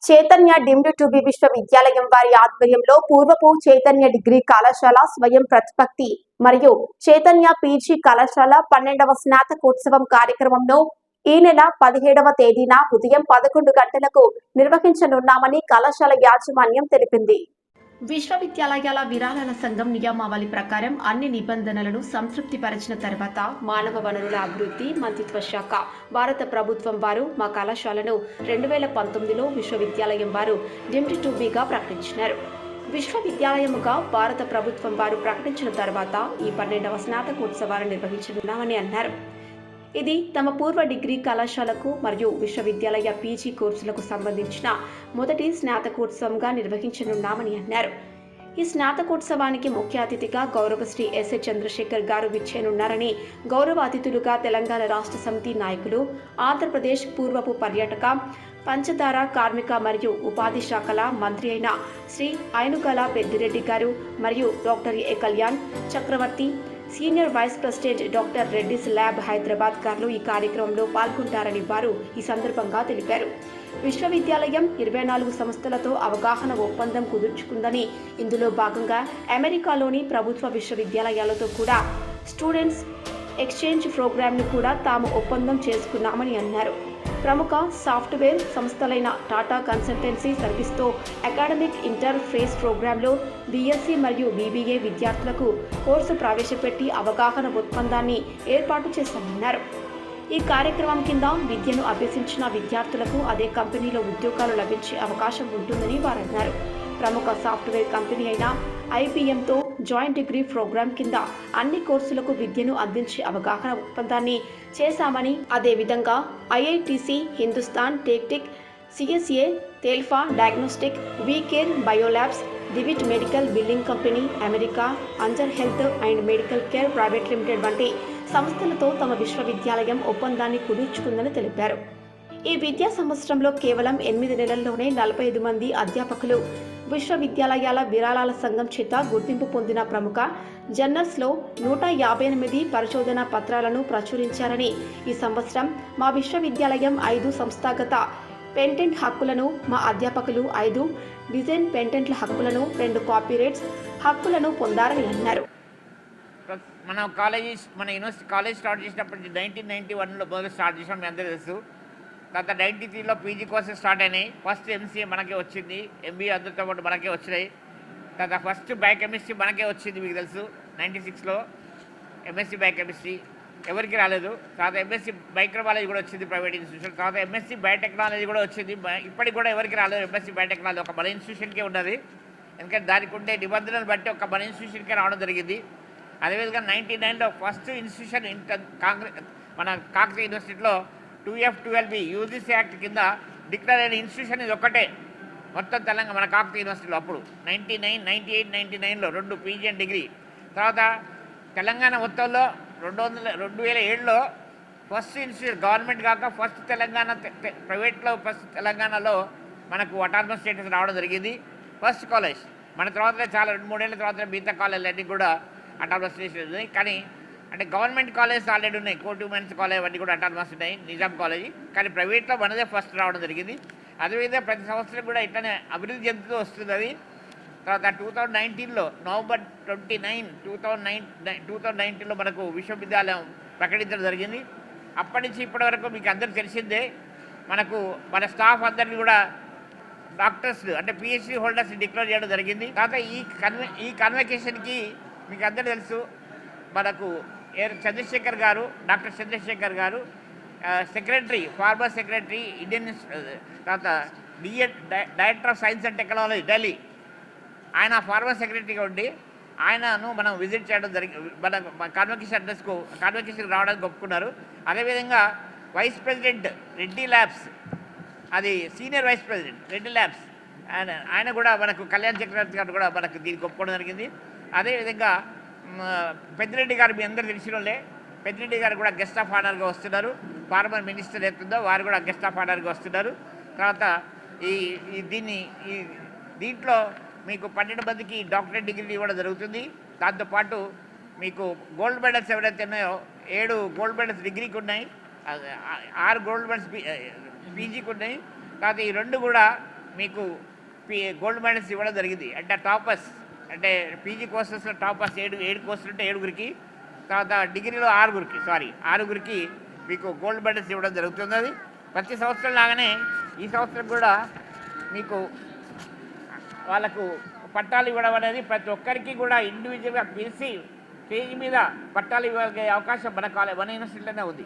Chaitanya deemed to be విశ్వవిద్యాలయం వారి ఆధ్వర్యంలో పూర్వపు చైతన్య డిగ్రీ కళాశాల స్వయం ప్రతిపత్తి మరియు చైతన్య పీజీ కళాశాల 12వ స్నాతకోత్సవం కార్యక్రమంలో ఈ నెల 17వ తేదీన ఉదయం 11 గంటలకు నిర్వహించనున్నామని కళాశాల యాజమాన్యం తెలిపింది. విశ్వవిద్యాలయాల విరాళాల సంఘం నియమావళి ప్రకారం అన్ని నిబంధనలను సంతృప్తిపరిచిన తర్వాత మానవ వనరుల అభివృద్ధి మంత్రిత్వ శాఖ భారత ప్రభుత్వం వారు మా కళాశాలను 2019లో విశ్వవిద్యాలయం వారు డీమ్డ్ టు బిగా ప్రకటించినారు. విశ్వవిద్యాలయముగా భారత ప్రభుత్వం వారు ప్రకటించిన తర్వాత ఈ 12వ స్నాతకోత్సవాన్ని నిర్వహించనున్నామని అన్నారు. ఇది తమ పూర్వ డిగ్రీ కళాశాలకు మరియు విశ్వవిద్యాలయ పీజీ కోర్సులకు సంబంధించిన మొదటి స్నాతకోత్సవంగా నిర్వహించనున్నామని అన్నారు. ఈ స్నాతకోత్సవానికి ముఖ్య అతిథిగా గౌరవశ్రీ ఎస్ చంద్రశేఖర్ గారు విచ్చేనున్నారని, గౌరవ అతిథులుగా తెలంగాణ రాష్ట్ర సమితి నాయకులు, ఆంధ్రప్రదేశ్ పూర్వపు పర్యాటక, పంచదార, కార్మిక మరియు ఉపాధి శాఖల మంత్రి అయిన శ్రీ ఐనుగల పెద్దిరెడ్డి గారు మరియు doctor A Kalyan Chakravarthy, senior vice president doctor Reddy's lab Hyderabad garu ఈ కార్యక్రమంలో పాల్గొంటారని వారు ఈ సందర్భంగా తెలిపారు. విశ్వవిద్యాలయం 24 సంస్థలతో అవగాహన ఒప్పందం కుదుర్చుకుందని, ఇందులో భాగంగా అమెరికాలోని ప్రభుత్వ విశ్వవిద్యాలయాలతో కూడా స్టూడెంట్స్ ఎక్స్చేంజ్ ప్రోగ్రాంను కూడా తాము ఒప్పందం చేసుకున్నామని అన్నారు. ప్రముఖ సాఫ్ట్వేర్ సంస్థలైన టాటా కన్సల్టెన్సీ సర్వీస్తో అకాడమిక్ ఇంటర్ ఫేస్ ప్రోగ్రాంలో బీఎస్సీ మరియు బీబీఏ విద్యార్థులకు కోర్సు ప్రవేశపెట్టి అవగాహన ఒప్పందాన్ని ఏర్పాటు చేశామన్నారు. ఈ కార్యక్రమం కింద విద్యను అభ్యసించిన విద్యార్థులకు అదే కంపెనీలో ఉద్యోగాలు లభించే అవకాశం ఉంటుందని వారు అన్నారు. ప్రముఖ సాఫ్ట్వేర్ కంపెనీ అయిన ఐబీఎంతో జాయింట్ డిగ్రీ ప్రోగ్రాం కింద అన్ని కోర్సులకు విద్యను అందించే అవగాహన ఒప్పందాన్ని చేశామని, అదేవిధంగా ఐఐటిసి, హిందుస్థాన్ టెక్టిక్, సిఎస్ఏ, తెల్ఫా డయాగ్నోస్టిక్, వీకేర్ బయోలాబ్స్, డివిట్ మెడికల్ బిల్డింగ్ కంపెనీ, అమెరికా, అంజర్ health and medical care private limited వంటి సంస్థలతో తమ విశ్వవిద్యాలయం ఒప్పందాన్ని కుదుర్చుకుందని తెలిపారు. ఈ విద్యా సంవత్సరంలో కేవలం 8 నెలల్లోనే 45 మంది అధ్యాపకులు విశ్వవిద్యాలయాల విరాళాల సంఘం చేత గుర్తింపు పొందిన ప్రముఖ జర్నల్స్లో 158 పరిశోధనా పత్రాలను ప్రచురించారని, ఈ సంవత్సరం మా విశ్వవిద్యాలయం 5 సంస్థాగత పేటెంట్ హక్కులను, మా అధ్యాపకులు 5 డిజైన్ పేటెంట్ల హక్కులను, 2 కాపీరైట్స్ హక్కులను పొందారని అన్నారు. మన యూనివర్సిటీ కాలేజ్ స్టార్ట్ చేసినప్పటి నుంచి 1991లో మొదలు స్టార్ట్ చేసాం, మీ అందరూ తెలుసు. తర్వాత 93లో పీజీ కోర్సెస్ స్టార్ట్ అయినాయి. ఫస్ట్ ఎంసీఏ మనకే వచ్చింది, ఎంబీఏ అందరితో పాటు మనకే వచ్చినాయి. తర్వాత ఫస్ట్ బయోకెమిస్ట్రీ మనకే వచ్చింది, మీకు తెలుసు. 96లో ఎంఎస్సీ బయోకెమిస్ట్రీ ఎవరికి రాలేదు. తర్వాత ఎంఎస్సీ మైక్రోబాలజీ కూడా వచ్చింది ప్రైవేట్ ఇన్స్టిట్యూషన్. తర్వాత ఎంఎస్సీ బయోటెక్నాలజీ కూడా వచ్చింది. ఇప్పటికి కూడా ఎవరికి రాలేదు ఎంఎస్సీ బయోటెక్నాలజీ, ఒక మన ఇన్స్టిట్యూషన్కే ఉన్నది. ఎందుకంటే దానికి ఉండే నిబంధనలు బట్టి ఒక మన ఇన్స్టిట్యూషన్కే రావడం జరిగింది. అదేవిధంగా 99లో ఫస్ట్ ఇన్స్టిట్యూషన్ మన కాకతీయ యూనివర్సిటీలో 2F12B యూజీసీ యాక్ట్ కింద డిక్లేర్ అయిన ఇన్స్టిట్యూషన్ ఇది ఒక్కటే మొత్తం తెలంగాణ మన కాకతీయ యూనివర్సిటీలో. అప్పుడు 99, 98, 99లో 2 పీజీ అండ్ డిగ్రీ. తర్వాత తెలంగాణ మొత్తంలో 2007లో ఫస్ట్ ఇన్స్టిట్యూట్ గవర్నమెంట్ కాక ఫస్ట్ తెలంగాణ ప్రైవేట్లో ఫస్ట్ తెలంగాణలో మనకు అటానమస్ స్టేటస్ రావడం జరిగింది. ఫస్ట్ కాలేజ్ మన తర్వాత చాలా 2-3 ఏళ్ళ తర్వాత మిగతా కాలేజీలన్నీ కూడా అటానమస్ స్టేటస్ ఉన్నాయి. కానీ అంటే గవర్నమెంట్ కాలేజ్ ఆల్రెడీ ఉన్నాయి, కోర్టు ఉమెన్స్ కాలేజ్ అవన్నీ కూడా అటానమస్ ఉన్నాయి, నిజాం కాలేజీ. కానీ ప్రైవేట్లో మనదే ఫస్ట్ రావడం జరిగింది. అదేవిధంగా ప్రతి సంవత్సరం కూడా ఇట్లనే అభివృద్ధి చెందుతూ వస్తుంది అది. తర్వాత 2019లో నవంబర్ 29, 2019లో మనకు విశ్వవిద్యాలయం ప్రకటించడం జరిగింది. అప్పటి నుంచి ఇప్పటి వరకు మీకు అందరికీ తెలిసిందే, మనకు మన స్టాఫ్ అందరినీ కూడా డాక్టర్స్ అంటే పిహెచ్డి హోల్డర్స్ డిక్లేర్ చేయడం జరిగింది. తర్వాత ఈ కన్వకేషన్కి మీకు అందరూ తెలుసు, మనకు చంద్రశేఖర్ గారు, డాక్టర్ చంద్రశేఖర్ గారు సెక్రటరీ, ఫార్మర్ సెక్రటరీ ఇండియన్, తర్వాత director of science and technology Delhi, ఆయన ఫార్మర్ సెక్రటరీగా ఉండి ఆయనను మనం విజిట్ చేయడం జరిగింది. మన కాన్వకేషన్ రావడానికి ఒప్పుకున్నారు. అదేవిధంగా వైస్ ప్రెసిడెంట్ రెడ్డి ల్యాబ్స్, అది senior vice president Reddy labs, ఆయన కూడా మనకు కళ్యాణ్ చక్రవర్తి గారు కూడా మనకు దీనికి ఒప్పుకోవడం జరిగింది. అదేవిధంగా పెద్దిరెడ్డి గారు మీ అందరూ తెలిసిన వాళ్ళే, పెద్దిరెడ్డి గారు కూడా గెస్ట్ ఆఫ్ ఆనర్గా వస్తున్నారు. ఫార్మర్ మినిస్టర్ ఎత్తుందో వారు కూడా గెస్ట్ ఆఫ్ ఆనర్గా వస్తున్నారు. తర్వాత దీంట్లో మీకు 12 మందికి డాక్టరేట్ డిగ్రీ ఇవ్వడం జరుగుతుంది. దాంతోపాటు మీకు గోల్డ్ మెడల్స్ ఎవరైతే ఉన్నాయో 7 గోల్డ్ మెడల్స్ డిగ్రీకి ఉన్నాయి, 6 గోల్డ్ మెడల్స్ పీజీకి ఉన్నాయి. తర్వాత ఈ 2 కూడా మీకు గోల్డ్ మెడల్స్ ఇవ్వడం జరిగింది. అంటే టాపర్స్ అంటే పీజీ కోర్సెస్లో టాపర్స్ ఏడు కోర్సులు ఉంటే 7గురికి, తర్వాత డిగ్రీలో 6గురికి మీకు గోల్డ్ మెడల్స్ ఇవ్వడం జరుగుతున్నది. ప్రతి సంవత్సరం లాగానే ఈ సంవత్సరం కూడా మీకు వాళ్ళకు పట్టాలు ఇవ్వడం అనేది ప్రతి ఒక్కరికి కూడా ఇండివిజువల్గా పిలిచి స్టేజ్ మీద పట్టాలు ఇవ్వగలిగే అవకాశం మన యూనివర్సిటీలోనే ఉంది.